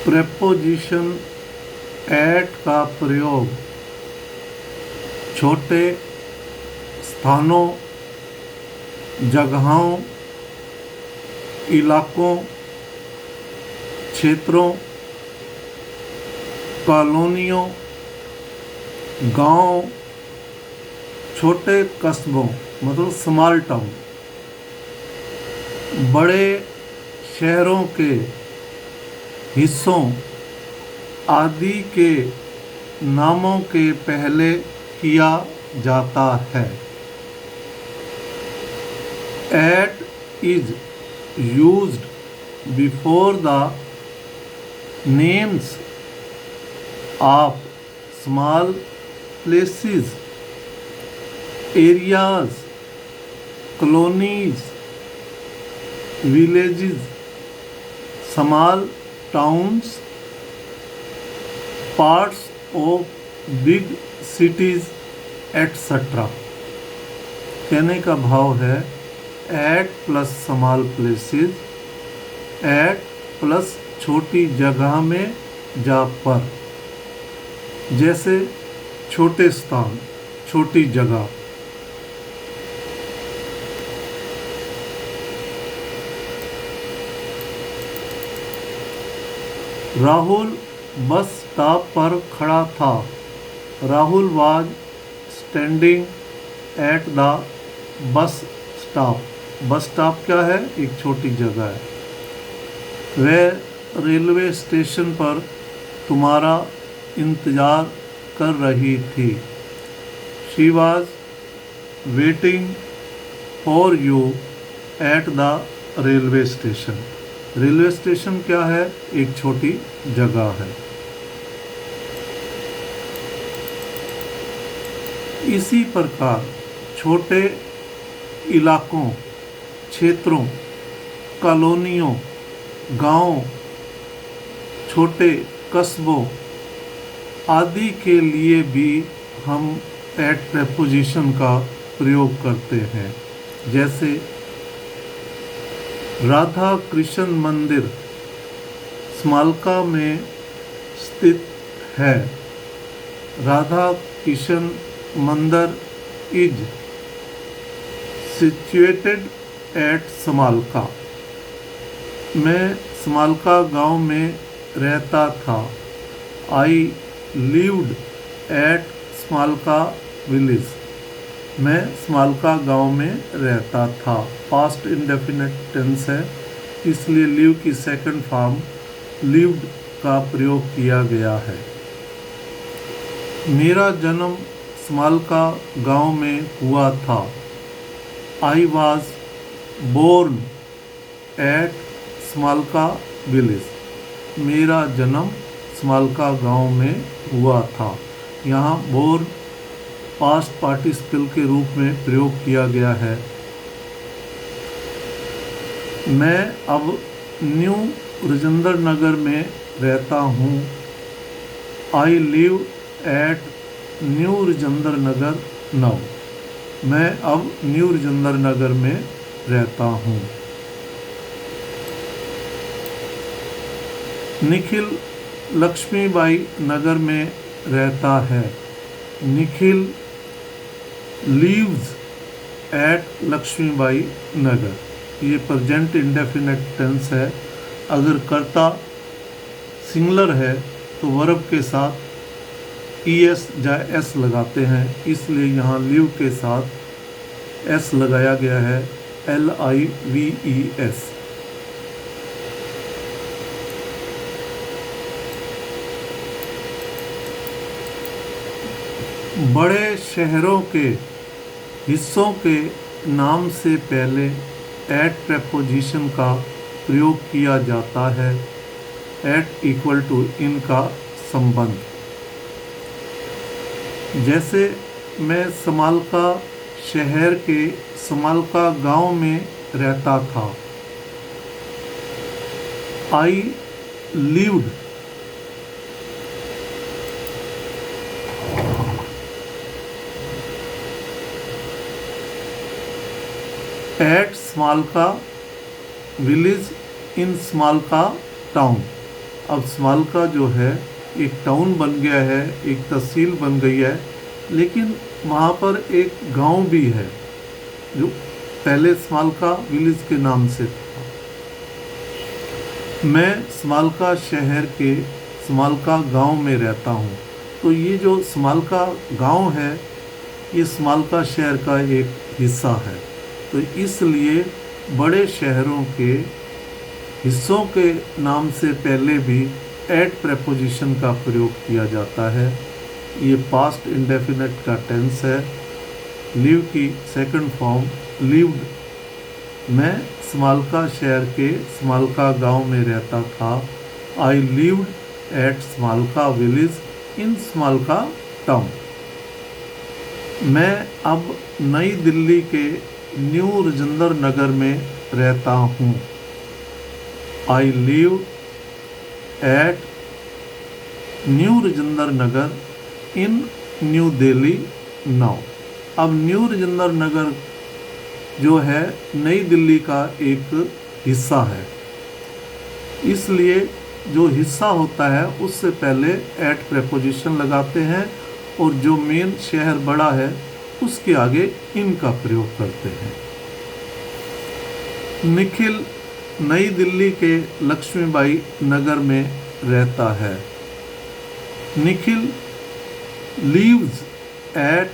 Preposition eight का प्रयोग छोटे स्थानों, जगहों, इलाकों, क्षेत्रों, कॉलोनियों, गांव, छोटे कस्बों मतलब स्मॉल टाउन, बड़े शहरों के हिस्सों आदि के नामों के पहले किया जाता है। At is used before the names of small places, areas, colonies, villages, small towns, parts of big cities, etc. कहने का भाव है at plus small places, at plus छोटी जगह में जा पर, जैसे छोटे स्थान, छोटी जगह। राहुल बस स्टॉप पर खड़ा था। Rahul was standing at the bus stop. Bus stop क्या है? एक छोटी जगह है। वह रेलवे स्टेशन पर तुम्हारा इंतज़ार कर रही थी। She was waiting for you at the railway station. Railway station क्या है? एक छोटी जगह है। इसी प्रकार छोटे इलाकों, क्षेत्रों, कॉलोनियों, गांवों, छोटे कस्बों आदि के लिए भी हम एट प्रेपोजिशन का प्रयोग करते हैं। जैसे राधा कृष्ण मंदिर स्मालका में स्थित है। राधा कृष्ण मंदिर इज सिचुएटेड एट स्मालका। मैं स्मालका गांव में रहता था। I lived at Smalka village. मैं स्मालका गांव में रहता था। पास्ट इंडेफिनिट टेंस है, इसलिए लिव की सेकंड फॉर्म लिव्ड का प्रयोग किया गया है। मेरा जन्म स्मालका गांव में हुआ था। I was born at Smalka village. मेरा जन्म स्मालका गांव में हुआ था। यहाँ बोर्न पास्ट पार्टिसिपल के रूप में प्रयोग किया गया है। मैं अब न्यू राजेंद्र नगर में रहता हूँ। I live at new Rajendra Nagar now. मैं अब न्यू राजेंद्र नगर में रहता हूँ। निखिल लक्ष्मीबाई नगर में रहता है। निखिल लीव्स एट लक्ष्मीबाई नगर। ये प्रेजेंट इंडेफिनिट टेंस है। अगर कर्ता सिंगुलर है तो वर्ब के साथ ईएस या एस लगाते हैं, इसलिए यहाँ लीव के साथ एस लगाया गया है, LIVES। बड़े शहरों के हिस्सों के नाम से पहले एट प्रेपोजिशन का प्रयोग किया जाता है। एट इक्वल टू इन का संबंध। जैसे मैं स्मालका शहर के स्मालका गांव में रहता था। I lived at Smalka village in Smalka town. अब स्मालका जो है एक टाउन बन गया है, एक तहसील बन गई है, लेकिन वहाँ पर एक गांव भी है जो पहले स्मालका विलेज के नाम से था। मैं स्मालका शहर के स्मालका गांव में रहता हूँ। तो ये जो स्मालका गांव है ये स्मालका शहर का एक हिस्सा है। तो इसलिए बड़े शहरों के हिस्सों के नाम से पहले भी एट प्रेपोजिशन का प्रयोग किया जाता है। ये पास्ट इंडेफिनिट का टेंस है। लिव की सेकंड फॉर्म लिव्ड। मैं स्मालका शहर के स्मालका गांव में रहता था। I lived at Smalka village in Smalka town. मैं अब नई दिल्ली के न्यू राजेंद्र नगर में रहता हूँ। I live at new Rajendra Nagar in new Delhi now. अब न्यू राजेंद्र नगर जो है नई दिल्ली का एक हिस्सा है, इसलिए जो हिस्सा होता है उससे पहले एट प्रेपोजिशन लगाते हैं और जो मेन शहर बड़ा है उसके आगे इन का प्रयोग करते हैं। निखिल नई दिल्ली के लक्ष्मीबाई नगर में रहता है। Nikhil lives at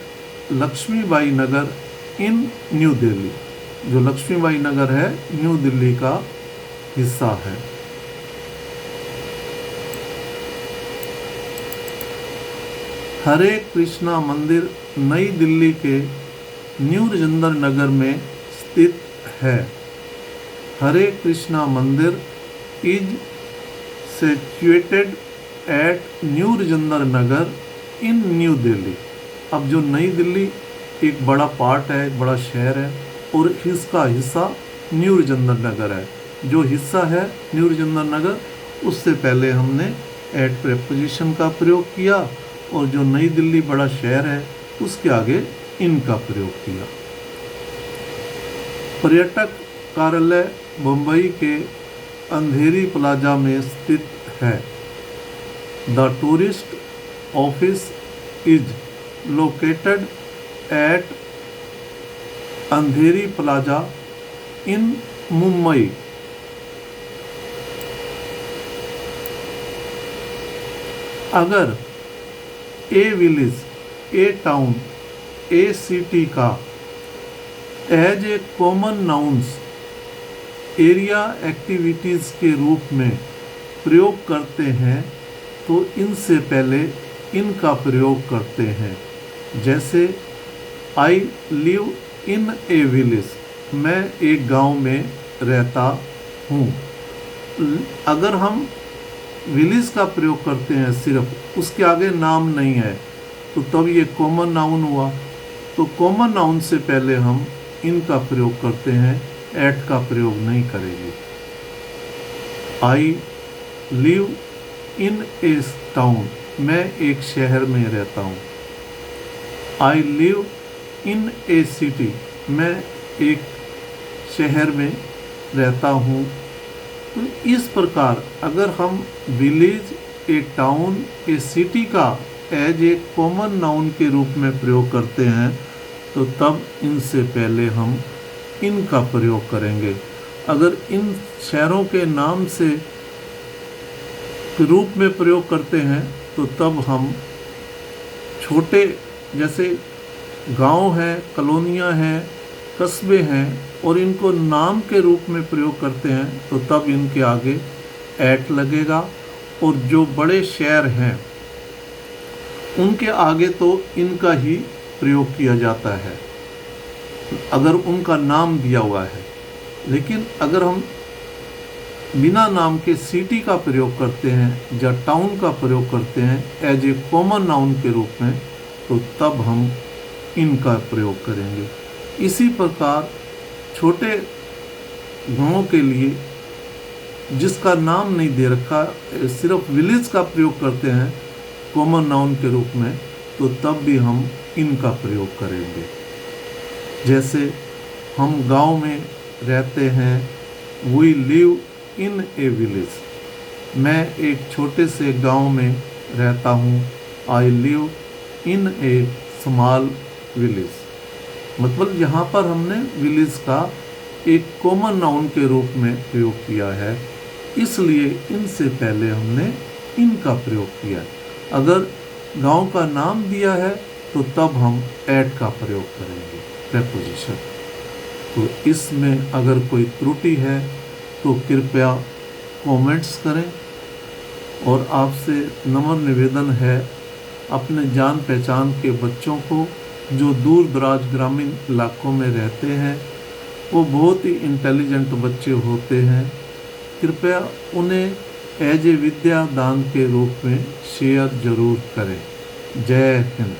Lakshmibai Nagar in new Delhi. जो लक्ष्मीबाई नगर है न्यू दिल्ली का हिस्सा है। हरे कृष्णा मंदिर नई दिल्ली के न्यू राजेंद्र नगर में स्थित है। हरे कृष्णा मंदिर is situated at new Rajendra Nagar in new Delhi. अब जो नई दिल्ली एक बड़ा पार्ट है, एक बड़ा शहर है और इसका हिस्सा न्यू राजेंद्र नगर है। जो हिस्सा है न्यू राजेंद्र नगर उससे पहले हमने एट प्रेपोजिशन का प्रयोग किया और जो नई दिल्ली बड़ा शहर है उसके आगे इन का प्रयोग किया। पर्यटक कार्यालय मुंबई के अंधेरी प्लाजा में स्थित है। The tourist office is located at Andheri plaza in Mumbai. अगर a village, a town, a city का as a common nouns area activities के रूप में प्रयोग करते हैं तो इनसे पहले इनका प्रयोग करते हैं। जैसे आई लिव इन ए विलेज, मैं एक गांव में रहता हूँ। अगर हम विलेज का प्रयोग करते हैं सिर्फ, उसके आगे नाम नहीं है, तो तब ये कॉमन नाउन हुआ। तो कॉमन नाउन से पहले हम इनका प्रयोग करते हैं, एट का प्रयोग नहीं करेंगे। आई लिव इन ए टाउन, मैं एक शहर में रहता हूँ। I live in A city, मैं एक शहर में रहता हूँ। तो इस प्रकार अगर हम village, a town, a city का एज ए कॉमन नाउन के रूप में प्रयोग करते हैं तो तब इनसे पहले हम इनका प्रयोग करेंगे। अगर इन शहरों के नाम से रूप में प्रयोग करते हैं तो तब हम छोटे, जैसे गांव हैं, कॉलोनियां हैं, कस्बे हैं और इनको नाम के रूप में प्रयोग करते हैं तो तब इनके आगे एट लगेगा। और जो बड़े शहर हैं उनके आगे तो इनका ही प्रयोग किया जाता है अगर उनका नाम दिया हुआ है। लेकिन अगर हम बिना नाम के सिटी का प्रयोग करते हैं या टाउन का प्रयोग करते हैं एज ए कॉमन नाउन के रूप में तो तब हम इनका प्रयोग करेंगे। इसी प्रकार छोटे गांव के लिए जिसका नाम नहीं दे रखा, सिर्फ विलेज का प्रयोग करते हैं कॉमन नाउन के रूप में, तो तब भी हम इनका प्रयोग करेंगे। जैसे हम गांव में रहते हैं, we live in a village. मैं एक छोटे से गांव में रहता हूँ। I live in a small village. मतलब यहाँ पर हमने विलेज का एक कॉमन नाउन के रूप में प्रयोग किया है, इसलिए इनसे पहले हमने इन का प्रयोग किया। अगर गांव का नाम दिया है तो तब हम एट का प्रयोग करेंगे प्रेपोजिशन। तो इसमें अगर कोई त्रुटि है तो कृपया कमेंट्स करें, और आपसे नम्र निवेदन है अपने जान पहचान के बच्चों को जो दूर दराज ग्रामीण इलाकों में रहते हैं, वो बहुत ही इंटेलिजेंट बच्चे होते हैं, कृपया उन्हें एज ए विद्या दान के रूप में शेयर जरूर करें। जय हिंद।